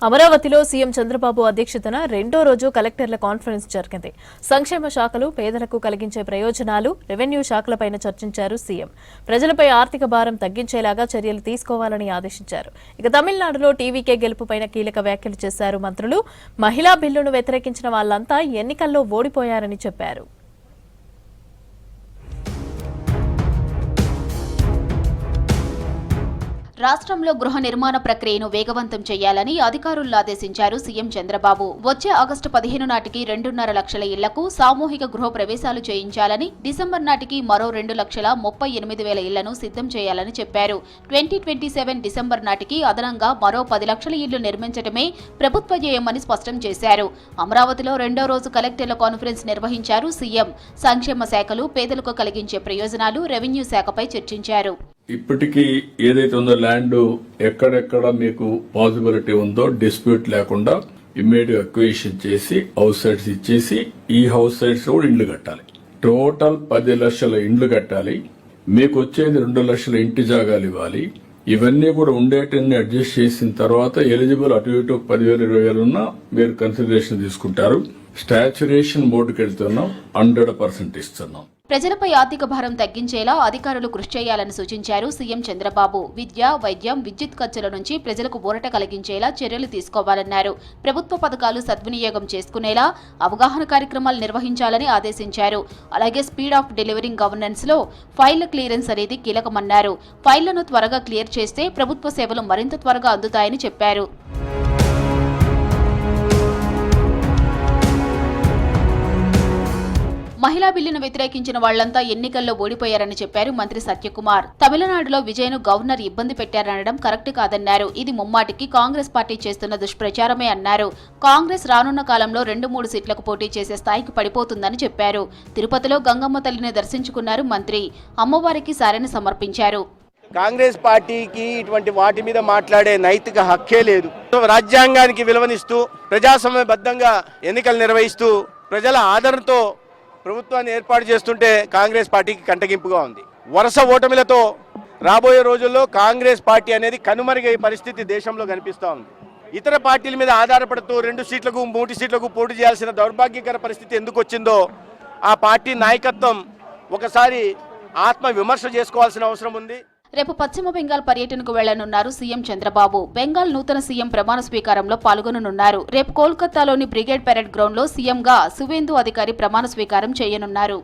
అమరావతిలో సీఎం చంద్రబాబు అధ్యక్షతన రెండో రోజు కలెక్టర్ల కాన్ఫరెన్స్ జరిగింది. సంక్షేమ శాఖలు, పేదలకు కలిగించే ప్రయోజనాలు, రెవెన్యూ శాఖలపైన చర్చించారు సీఎం. ప్రజలపై ఆర్థిక భారం తగ్గించేలాగా చర్యలు తీసుకోవాలని ఆదేశించారు. ఇక తమిళనాడులో టీవీకే గెలుపుపైన కీలక వ్యాఖ్యలు చేశారు మంత్రులు. మహిళా బిల్లును వ్యతిరేకించిన వాళ్లంతా ఎన్నికల్లో ఓడిపోయారని చెప్పారు. రాష్ట్రంలో గృహ నిర్మాణ ప్రక్రియను వేగవంతం చేయాలని అధికారులను ఆదేశించారు సీఎం చంద్రబాబు. వచ్చే ఆగస్టు 15 నాటికి 2.5 లక్షల ఇళ్లకు సామూహిక గృహ ప్రవేశాలు చేయించాలని, డిసెంబర్ నాటికి మరో 2,38,000 ఇళ్లను సిద్ధం చేయాలని చెప్పారు. 2027 డిసెంబర్ నాటికి అదనంగా మరో 10 లక్షల ఇళ్లు నిర్మించడమే ప్రభుత్వ ధ్యేయమని స్పష్టం చేశారు. అమరావతిలో రెండో రోజు కలెక్టర్ల కాన్ఫరెన్స్ నిర్వహించారు సీఎం. సంక్షేమ శాఖలు, పేదలకు కలిగించే ప్రయోజనాలు, రెవెన్యూ శాఖపై చర్చించారు. ఇప్పటికీ ఏదైతే ఉందో ల్యాండ్ ఎక్కడెక్కడ మీకు పాసిబిలిటీ ఉందో డిస్ప్యూట్ లేకుండా ఇమ్మీడియట్ అక్విజిషన్ చేసి హౌస్ సైట్స్ ఇచ్చేసి ఈ హౌస్ సైట్స్ కూడా ఇండ్లు కట్టాలి. టోటల్ 10 లక్షల ఇండ్లు కట్టాలి. మీకు వచ్చేది 2 లక్షల ఇంటి జాగాలు ఇవ్వాలి. ఇవన్నీ కూడా ఉండేటన్ని అడ్జస్ట్ చేసిన తర్వాత ఎలిజిబుల్ అటు ఇటు 10,000 20,000 ఉన్నా మీరు కన్సిడరేషన్ తీసుకుంటారు. స్టాచ్యురేషన్ మోడ్కి వెళ్తున్నాం, 100% ఇస్తున్నాం. ప్రజలపై ఆర్థిక భారం తగ్గించేలా అధికారులు కృషి చేయాలని సూచించారు సీఎం చంద్రబాబు. విద్య, వైద్యం, విద్యుత్ ఖర్చుల నుంచి ప్రజలకు ఊరట కలిగించేలా చర్యలు తీసుకోవాలన్నారు. ప్రభుత్వ పథకాలు సద్వినియోగం చేసుకునేలా అవగాహన కార్యక్రమాలు నిర్వహించాలని ఆదేశించారు. అలాగే స్పీడ్ ఆఫ్ డెలివరింగ్ గవర్నెన్స్ లో ఫైళ్ల క్లియరెన్స్ అనేది కీలకమన్నారు. ఫైళ్లను త్వరగా క్లియర్ చేస్తే ప్రభుత్వ సేవలు మరింత త్వరగా అందుతాయని చెప్పారు. మహిళా బిల్లును వ్యతిరేకించిన వాళ్లంతా ఎన్నికల్లో ఓడిపోయారని చెప్పారు మంత్రి సత్యకుమార్. తమిళనాడులో విజయ్ను గవర్నర్ ఇబ్బంది పెట్టారనడం కరెక్ట్ కాదన్నారు. ఇది ముమ్మాటికి కాంగ్రెస్ పార్టీ చేస్తున్న దుష్ప్రచారమే అన్నారు. కాంగ్రెస్ రానున్న కాలంలో 2-3 సీట్లకు పోటీ చేసే స్థాయికి పడిపోతుందని చెప్పారు. తిరుపతిలో గంగమ్మ తల్లిని దర్శించుకున్నారు మంత్రి. అమ్మవారికి సారెను సమర్పించారు. కాంగ్రెస్ పార్టీకి ఇటువంటి వాటి మీద మాట్లాడే నైతిక హక్కే లేదు. రాజ్యాంగానికి విలువనిస్తూ ప్రజాస్వామ్యబద్ధంగా ఎన్నికలు నిర్వహిస్తూ ప్రజల ఆదరణతో ప్రభుత్వాన్ని ఏర్పాటు చేస్తుంటే కాంగ్రెస్ పార్టీకి కంటగింపుగా ఉంది. వరుస ఓటమిలతో రాబోయే రోజుల్లో కాంగ్రెస్ పార్టీ అనేది కనుమరుగయ్యే పరిస్థితి దేశంలో కనిపిస్తూ ఉంది. ఇతర పార్టీల మీద ఆధారపడుతూ 2 సీట్లకు 3 సీట్లకు పోటీ చేయాల్సిన దౌర్భాగ్యకర పరిస్థితి ఎందుకు వచ్చిందో ఆ పార్టీ నాయకత్వం ఒకసారి ఆత్మ విమర్శ చేసుకోవాల్సిన అవసరం ఉంది. రేపు పశ్చిమ బెంగాల్ పర్యటనకు వెళ్లనున్నారు సీఎం చంద్రబాబు. బెంగాల్ నూతన సీఎం ప్రమాణ స్వీకారంలో పాల్గొననున్నారు. రేపు కోల్కతాలోని బ్రిగేడ్ పెరేడ్ గ్రౌండ్ లో సీఎంగా సువేందు అధికారి ప్రమాణ స్వీకారం చేయనున్నారు.